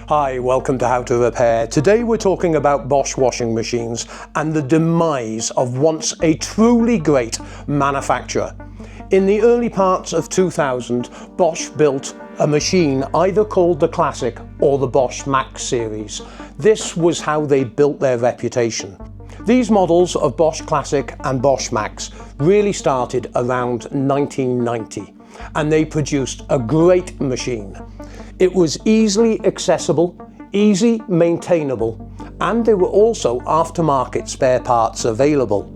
Hi, welcome to How to Repair. Today we're talking about Bosch washing machines and the demise of once a truly great manufacturer. In the early parts of 2000, Bosch built a machine either called the Classic or the Bosch Maxx series. This was how they built their reputation. These models of Bosch Classic and Bosch Maxx really started around 1990, and they produced a great machine. It was easily accessible, easy maintainable, and there were also aftermarket spare parts available.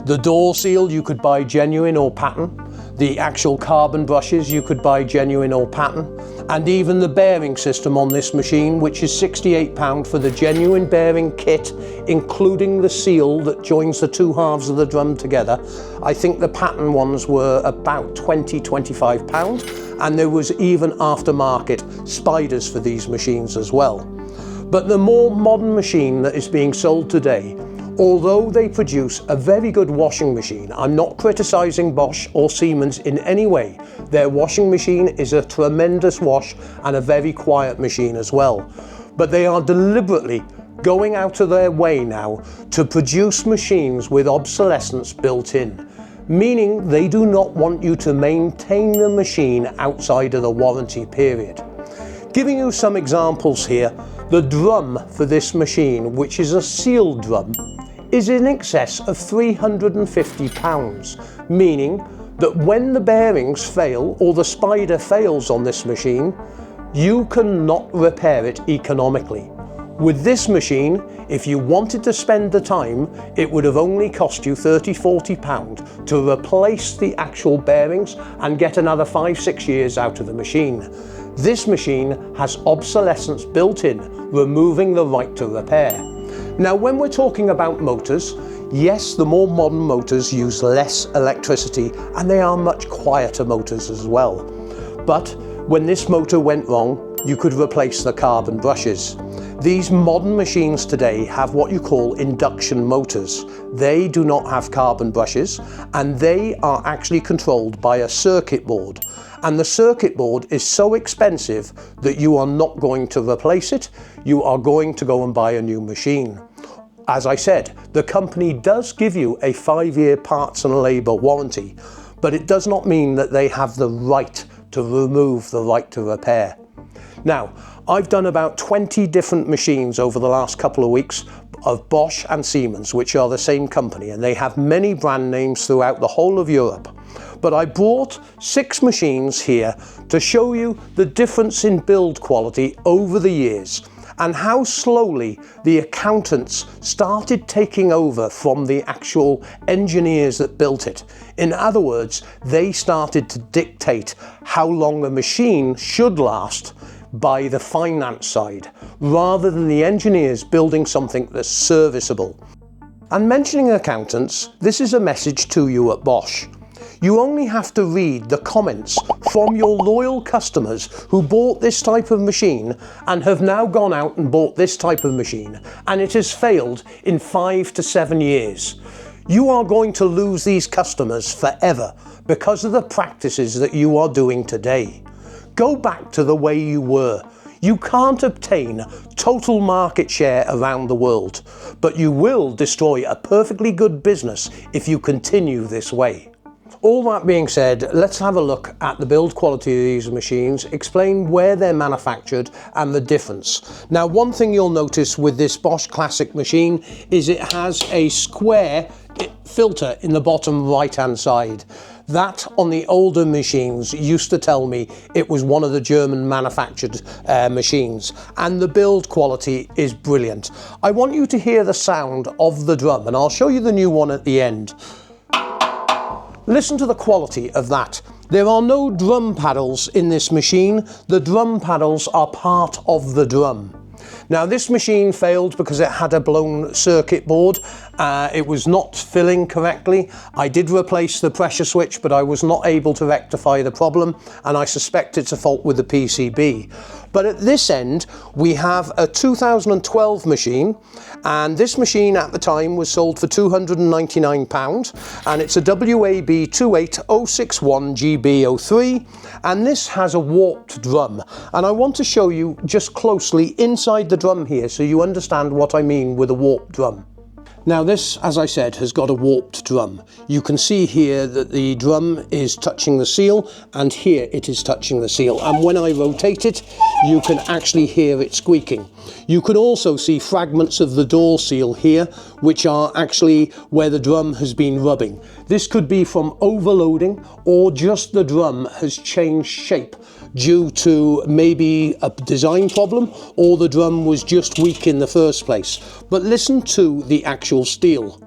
The door seal you could buy genuine or patent, the actual carbon brushes you could buy genuine or patent, and even the bearing system on this machine, which is £68 for the genuine bearing kit, including the seal that joins the two halves of the drum together. I think the patent ones were about £20–25, and there was even aftermarket spiders for these machines as well. But the more modern machine that is being sold today, although they produce a very good washing machine, I'm not criticising Bosch or Siemens in any way. Their washing machine is a tremendous wash and a very quiet machine as well. But they are deliberately going out of their way now to produce machines with obsolescence built in, meaning they do not want you to maintain the machine outside of the warranty period. Giving you some examples here, the drum for this machine, which is a sealed drum, is in excess of £350, meaning that when the bearings fail or the spider fails on this machine, you cannot repair it economically. With this machine, if you wanted to spend the time, it would have only cost you £30–40 to replace the actual bearings and get another 5–6 years out of the machine. This machine has obsolescence built in, removing the right to repair. Now, when we're talking about motors, yes, the more modern motors use less electricity and they are much quieter motors as well. But when this motor went wrong, you could replace the carbon brushes. These modern machines today have what you call induction motors. They do not have carbon brushes, and they are actually controlled by a circuit board. And the circuit board is so expensive that you are not going to replace it. You are going to go and buy a new machine. As I said, the company does give you a 5-year parts and labour warranty, but it does not mean that they have the right to remove the right to repair. Now, I've done about 20 different machines over the last couple of weeks of Bosch and Siemens, which are the same company, and they have many brand names throughout the whole of Europe. But I brought 6 machines here to show you the difference in build quality over the years and how slowly the accountants started taking over from the actual engineers that built it. In other words, they started to dictate how long a machine should last by the finance side, rather than the engineers building something that's serviceable. And mentioning accountants, this is a message to you at Bosch. You only have to read the comments from your loyal customers who bought this type of machine and have now gone out and bought this type of machine, and it has failed in 5 to 7 years. You are going to lose these customers forever because of the practices that you are doing today. Go back to the way you were. You can't obtain total market share around the world, but you will destroy a perfectly good business if you continue this way. All that being said, let's have a look at the build quality of these machines, explain where they're manufactured and the difference. Now, one thing you'll notice with this Bosch Classic machine is it has a square filter in the bottom right-hand side. That on the older machines used to tell me it was one of the German manufactured machines, and the build quality is brilliant. I want you to hear the sound of the drum, and I'll show you the new one at the end. Listen to the quality of that. There are no drum paddles in this machine. The drum paddles are part of the drum. Now this machine failed because it had a blown circuit board. It was not filling correctly. I did replace the pressure switch, but I was not able to rectify the problem, and I suspect it's a fault with the PCB. But at this end, we have a 2012 machine, and this machine at the time was sold for £299, and it's a WAB 28061GB03, and this has a warped drum. And I want to show you just closely inside the drum here so you understand what I mean with a warped drum. Now this, as I said, has got a warped drum. You can see here that the drum is touching the seal, and here it is touching the seal. And when I rotate it, you can actually hear it squeaking. You can also see fragments of the door seal here, which are actually where the drum has been rubbing. This could be from overloading, or just the drum has changed shape due to maybe a design problem, or the drum was just weak in the first place. But listen to the actual steel.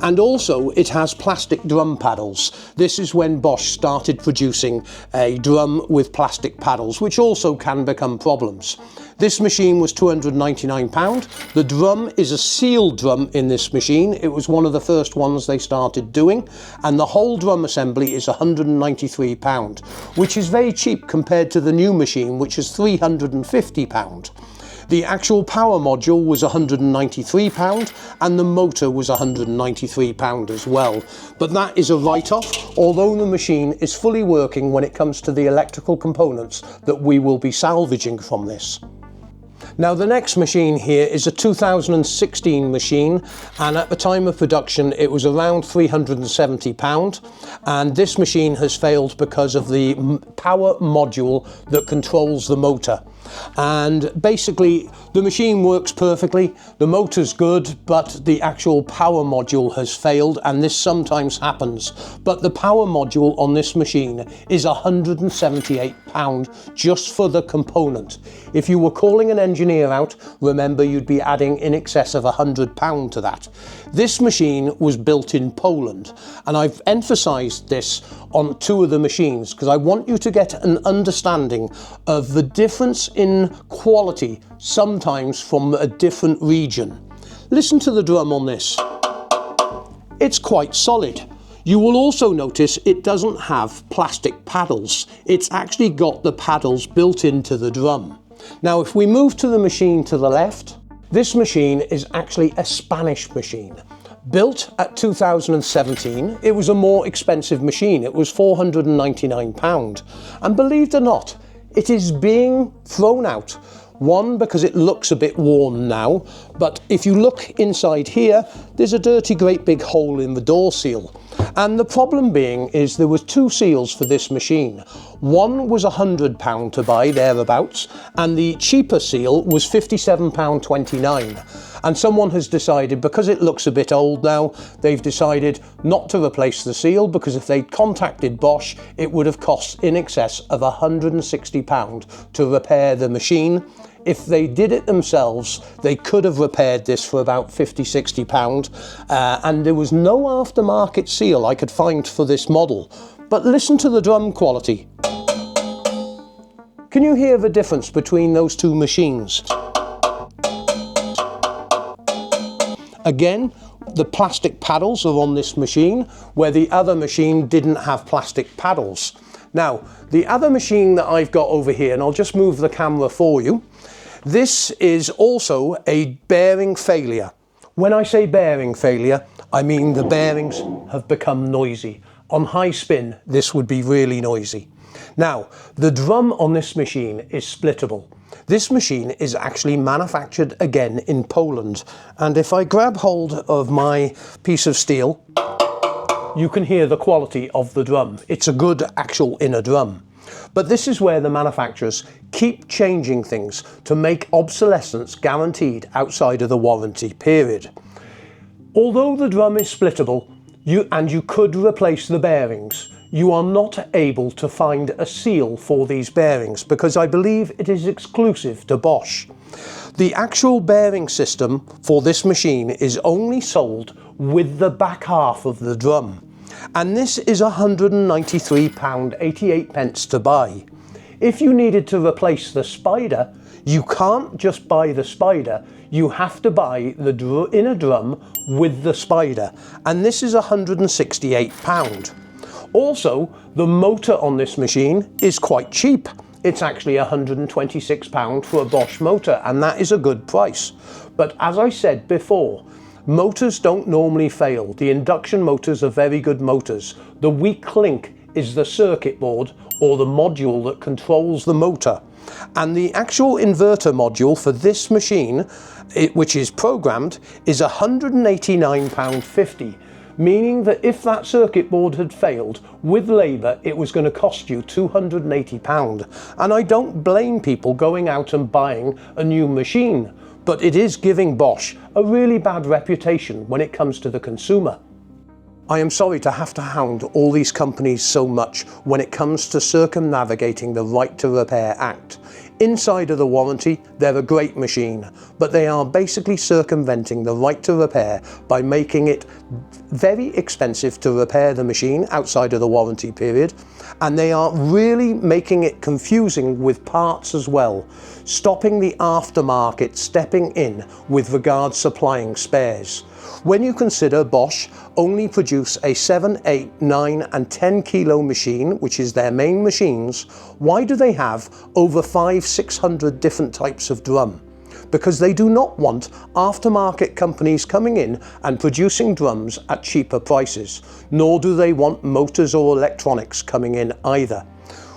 And also it has plastic drum paddles. This is when Bosch started producing a drum with plastic paddles, which also can become problems. This machine was £299. The drum is a sealed drum in this machine. It was one of the first ones they started doing, and the whole drum assembly is £193, which is very cheap compared to the new machine, which is £350. The actual power module was £193, and the motor was £193 as well. But that is a write-off, although the machine is fully working when it comes to the electrical components that we will be salvaging from this. Now the next machine here is a 2016 machine, and at the time of production it was around £370, and this machine has failed because of the power module that controls the motor. And basically the machine works perfectly, the motor's good, but the actual power module has failed, and this sometimes happens. But the power module on this machine is £178 just for the component. If you were calling an engineer out, remember you'd be adding in excess of £100 to that. This machine was built in Poland, and I've emphasised this on two of the machines because I want you to get an understanding of the difference in quality sometimes from a different region. Listen to the drum on this. It's quite solid. You will also notice it doesn't have plastic paddles. It's actually got the paddles built into the drum. Now if we move to the machine to the left, this machine is actually a Spanish machine. Built at 2017, it was a more expensive machine. It was £499. And believe it or not, it is being thrown out. One, because it looks a bit worn now, but if you look inside here, there's a dirty great big hole in the door seal. And the problem being is there was two seals for this machine. One was £100 to buy, thereabouts, and the cheaper seal was £57.29. And someone has decided, because it looks a bit old now, they've decided not to replace the seal, because if they'd contacted Bosch, it would have cost in excess of £160 to repair the machine. If they did it themselves, they could have repaired this for about £50–60, and there was no aftermarket seal I could find for this model. But listen to the drum quality. Can you hear the difference between those two machines? Again, the plastic paddles are on this machine, where the other machine didn't have plastic paddles. Now, the other machine that I've got over here, and I'll just move the camera for you, this is also a bearing failure. When I say bearing failure, I mean the bearings have become noisy. On high spin, this would be really noisy. Now, the drum on this machine is splittable. This machine is actually manufactured again in Poland, and if I grab hold of my piece of steel, you can hear the quality of the drum. It's a good actual inner drum. But this is where the manufacturers keep changing things to make obsolescence guaranteed outside of the warranty period. Although the drum is splittable, you could replace the bearings, you are not able to find a seal for these bearings because I believe it is exclusive to Bosch. The actual bearing system for this machine is only sold with the back half of the drum, and this is £193.88 to buy. If you needed to replace the spider, you can't just buy the spider, you have to buy the inner drum with the spider, and this is £168. Also, the motor on this machine is quite cheap. It's actually £126 for a Bosch motor, and that is a good price. But as I said before, motors don't normally fail. The induction motors are very good motors. The weak link is the circuit board or the module that controls the motor. And the actual inverter module for this machine, which is programmed, is £189.50. Meaning that if that circuit board had failed, with labour it was going to cost you £280. And I don't blame people going out and buying a new machine, but it is giving Bosch a really bad reputation when it comes to the consumer. I am sorry to have to hound all these companies so much when it comes to circumnavigating the Right to Repair Act. Inside of the warranty, they're a great machine, but they are basically circumventing the right to repair by making it very expensive to repair the machine outside of the warranty period, and they are really making it confusing with parts as well, stopping the aftermarket stepping in with regards supplying spares. When you consider Bosch only produce a 7, 8, 9 and 10 kilo machine, which is their main machines, why do they have over 500-600 different types of drum? Because they do not want aftermarket companies coming in and producing drums at cheaper prices, nor do they want motors or electronics coming in either.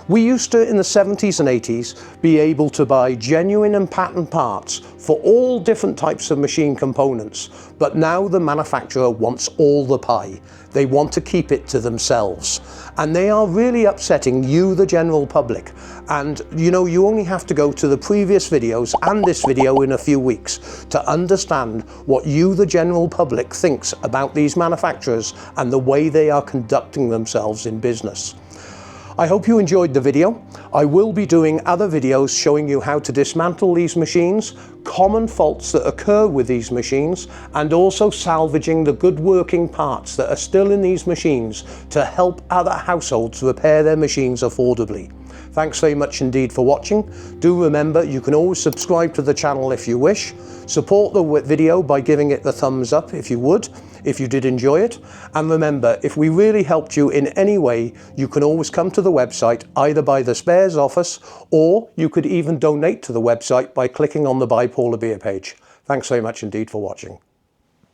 We used to, in the 70s and 80s, be able to buy genuine and patent parts for all different types of machine components, but now the manufacturer wants all the pie. They want to keep it to themselves, and they are really upsetting you, the general public. And you know, you only have to go to the previous videos and this video in a few weeks to understand what you, the general public, thinks about these manufacturers and the way they are conducting themselves in business. I hope you enjoyed the video. I will be doing other videos showing you how to dismantle these machines, common faults that occur with these machines, and also salvaging the good working parts that are still in these machines to help other households repair their machines affordably. Thanks very much indeed for watching. Do remember, you can always subscribe to the channel if you wish. Support the video by giving it the thumbs up if you would, if you did enjoy it. And remember, if we really helped you in any way, you can always come to the website either by the spares office, or you could even donate to the website by clicking on the Buy Paul a Beer page. Thanks very much indeed for watching.